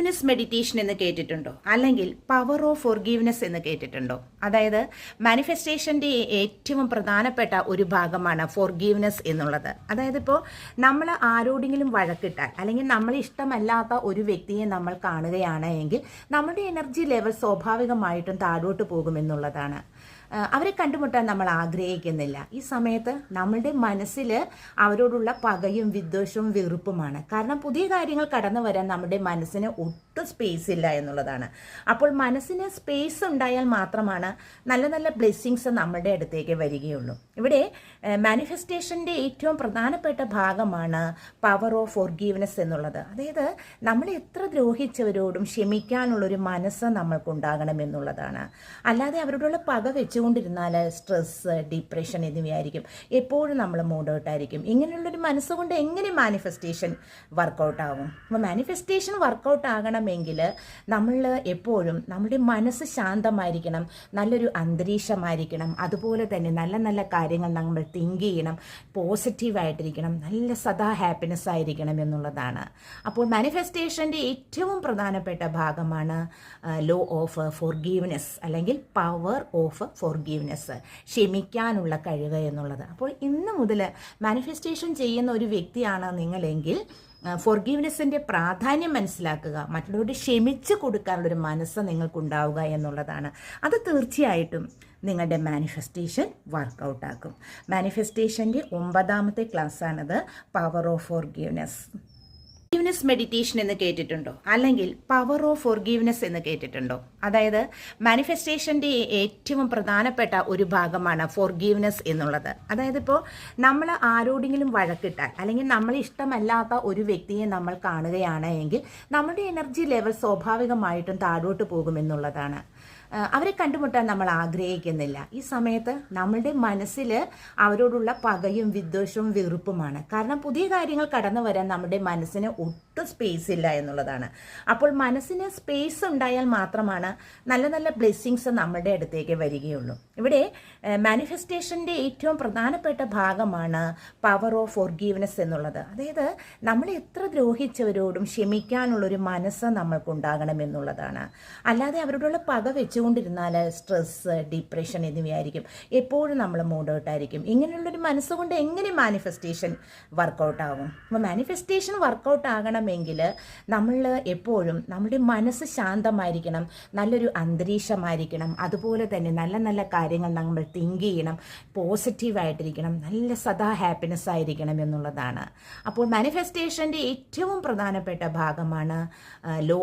Forgiveness meditation എന്ന് കേട്ടിട്ടുണ്ടോ? അല്ലെങ്കിൽ പവർ ഓഫ് ഫോർഗീവ്നെസ് എന്ന് കേട്ടിട്ടുണ്ടോ? അതായത് മാനിഫെസ്റ്റേഷൻ്റെ ഏറ്റവും പ്രധാനപ്പെട്ട ഒരു ഭാഗമാണ് ഫോർഗീവ്നെസ് എന്നുള്ളത്. അതായത് ഇപ്പോൾ നമ്മൾ ആരോടെങ്കിലും വഴക്കിട്ടാൽ അല്ലെങ്കിൽ നമ്മൾ ഇഷ്ടമല്ലാത്ത ഒരു വ്യക്തിയെ നമ്മൾ കാണുകയാണ് എങ്കിൽ നമ്മുടെ എനർജി ലെവൽ സ്വാഭാവികമായിട്ടും താഴോട്ട് പോകുമെന്നുള്ളതാണ്. അവരെ കണ്ടുമുട്ടാൻ നമ്മൾ ആഗ്രഹിക്കുന്നില്ല. ഈ സമയത്ത് നമ്മളുടെ മനസ്സിൽ അവരോടുള്ള പകയും വിദ്വേഷവും വെറുപ്പുമാണ്. കാരണം പുതിയ കാര്യങ്ങൾ കടന്നു വരാൻ നമ്മുടെ മനസ്സിന് ഒട്ടും സ്പേസ് ഇല്ല എന്നുള്ളതാണ്. അപ്പോൾ മനസ്സിന് സ്പേസ് ഉണ്ടായാൽ മാത്രമാണ് നല്ല നല്ല ബ്ലെസ്സിങ്സ് നമ്മുടെ അടുത്തേക്ക് വരികയുള്ളൂ. ഇവിടെ മാനിഫെസ്റ്റേഷൻ്റെ ഏറ്റവും പ്രധാനപ്പെട്ട ഭാഗമാണ് പവർ ഓഫ് ഫോർഗീവ്നെസ് എന്നുള്ളത്. അതായത് നമ്മൾ എത്ര ദ്രോഹിച്ചവരോടും ക്ഷമിക്കാനുള്ളൊരു മനസ്സ് നമ്മൾക്കുണ്ടാകണം എന്നുള്ളതാണ്. അല്ലാതെ അവരോടുള്ള പക വെച്ചുകൊണ്ടിരുന്നാൽ സ്ട്രെസ്, ഡിപ്രഷൻ എന്നിവയായിരിക്കും. എപ്പോഴും നമ്മൾ മൂഡ് ഔട്ടായിരിക്കും. ഇങ്ങനെയുള്ളൊരു മനസ്സുകൊണ്ട് എങ്ങനെ മാനിഫെസ്റ്റേഷൻ വർക്കൗട്ട് ആകും? അപ്പോൾ മാനിഫെസ്റ്റേഷൻ വർക്കൗട്ട് ആകണമെങ്കിൽ നമ്മൾ എപ്പോഴും നമ്മുടെ മനസ്സ് ശാന്തമായിരിക്കണം, നല്ലൊരു അന്തരീക്ഷമായിരിക്കണം. അതുപോലെ തന്നെ നല്ല നല്ല കാര്യങ്ങൾ നമ്മൾ തിങ്ക് ചെയ്യണം, പോസിറ്റീവായിട്ടിരിക്കണം, നല്ല സദാ ഹാപ്പിനെസ് ആയിരിക്കണം എന്നുള്ളതാണ്. അപ്പോൾ മാനിഫെസ്റ്റേഷൻ്റെ ഏറ്റവും പ്രധാനപ്പെട്ട ഭാഗമാണ് ലോ ഓഫ് ഫോർഗീവ്നെസ് അല്ലെങ്കിൽ പവർ ഓഫ് ഫോർഗീവ്നെസ്, ക്ഷമിക്കാനുള്ള കഴിവ് എന്നുള്ളത്. അപ്പോൾ ഇന്ന് മുതൽ മാനിഫെസ്റ്റേഷൻ ചെയ്യുന്ന ഒരു വ്യക്തിയാണ് നിങ്ങളെങ്കിൽ ഫോർഗീവ്നെസ്സിൻ്റെ പ്രാധാന്യം മനസ്സിലാക്കുക, മറ്റുള്ളവരോട് ക്ഷമിച്ച് കൊടുക്കാനുള്ളൊരു മനസ്സ് നിങ്ങൾക്കുണ്ടാവുക എന്നുള്ളതാണ്. അത് തീർച്ചയായിട്ടും നിങ്ങളുടെ മാനിഫെസ്റ്റേഷൻ വർക്കൗട്ടാക്കും. മാനിഫെസ്റ്റേഷൻ്റെ 9ാമത്തെ ക്ലാസ്സാണിത്, power of forgiveness. Forgiveness meditation എന്ന് കേട്ടിട്ടുണ്ടോ? അല്ലെങ്കിൽ പവർ ഓഫ് ഫോർഗീവ്നെസ് എന്ന് കേട്ടിട്ടുണ്ടോ? അതായത് മാനിഫെസ്റ്റേഷൻ്റെ ഏറ്റവും പ്രധാനപ്പെട്ട ഒരു ഭാഗമാണ് ഫോർഗീവ്നെസ് എന്നുള്ളത്. അതായത് ഇപ്പോൾ നമ്മൾ ആരോടെങ്കിലും വഴക്കിട്ടാൽ അല്ലെങ്കിൽ നമ്മൾ ഇഷ്ടമല്ലാത്ത ഒരു വ്യക്തിയെ നമ്മൾ കാണുകയാണ് എങ്കിൽ നമ്മുടെ എനർജി ലെവൽ സ്വാഭാവികമായിട്ടും താഴോട്ട് പോകുമെന്നുള്ളതാണ്. അവരെ കണ്ടുമുട്ടാൻ നമ്മൾ ആഗ്രഹിക്കുന്നില്ല. ഈ സമയത്ത് നമ്മളുടെ മനസ്സിൽ അവരോടുള്ള പകയും വിദ്വേഷവും വെറുപ്പുമാണ്. കാരണം പുതിയ കാര്യങ്ങൾ കടന്നു വരാൻ നമ്മുടെ മനസ്സിന് ഒട്ടും സ്പേസ് ഇല്ല എന്നുള്ളതാണ്. അപ്പോൾ മനസ്സിന് സ്പേസ് ഉണ്ടായാൽ മാത്രമാണ് നല്ല നല്ല ബ്ലെസ്സിങ്സ് നമ്മുടെ അടുത്തേക്ക് വരികയുള്ളൂ. ഇവിടെ മാനിഫെസ്റ്റേഷൻ്റെ ഏറ്റവും പ്രധാനപ്പെട്ട ഭാഗമാണ് പവർ ഓഫ് ഫോർഗീവ്നെസ് എന്നുള്ളത്. അതായത് നമ്മൾ എത്ര ദ്രോഹിച്ചവരോടും ക്ഷമിക്കാനുള്ളൊരു മനസ്സ് നമ്മൾക്കുണ്ടാകണം എന്നുള്ളതാണ്. അല്ലാതെ അവരോടുള്ള പക വെച്ചുകൊണ്ടിരുന്നാൽ സ്ട്രെസ്, ഡിപ്രഷൻ എന്നിവയായിരിക്കും. എപ്പോഴും നമ്മൾ മൂഡ് ഔട്ടായിരിക്കും. ഇങ്ങനെയുള്ളൊരു മനസ്സുകൊണ്ട് എങ്ങനെ മാനിഫെസ്റ്റേഷൻ വർക്കൗട്ട് ആകും? അപ്പോൾ മാനിഫെസ്റ്റേഷൻ വർക്കൗട്ട് ആകണമെങ്കിൽ നമ്മൾ എപ്പോഴും നമ്മുടെ മനസ്സ് ശാന്തമായിരിക്കണം, നല്ലൊരു അന്തരീക്ഷമായിരിക്കണം. അതുപോലെ തന്നെ നല്ല നല്ല കാര്യങ്ങൾ നമ്മൾ തിങ്ക് ചെയ്യണം, പോസിറ്റീവായിട്ടിരിക്കണം, നല്ല സദാ ഹാപ്പിനെസ് ആയിരിക്കണം എന്നുള്ളതാണ്. അപ്പോൾ മാനിഫെസ്റ്റേഷൻ്റെ ഏറ്റവും പ്രധാനപ്പെട്ട ഭാഗമാണ് ലോ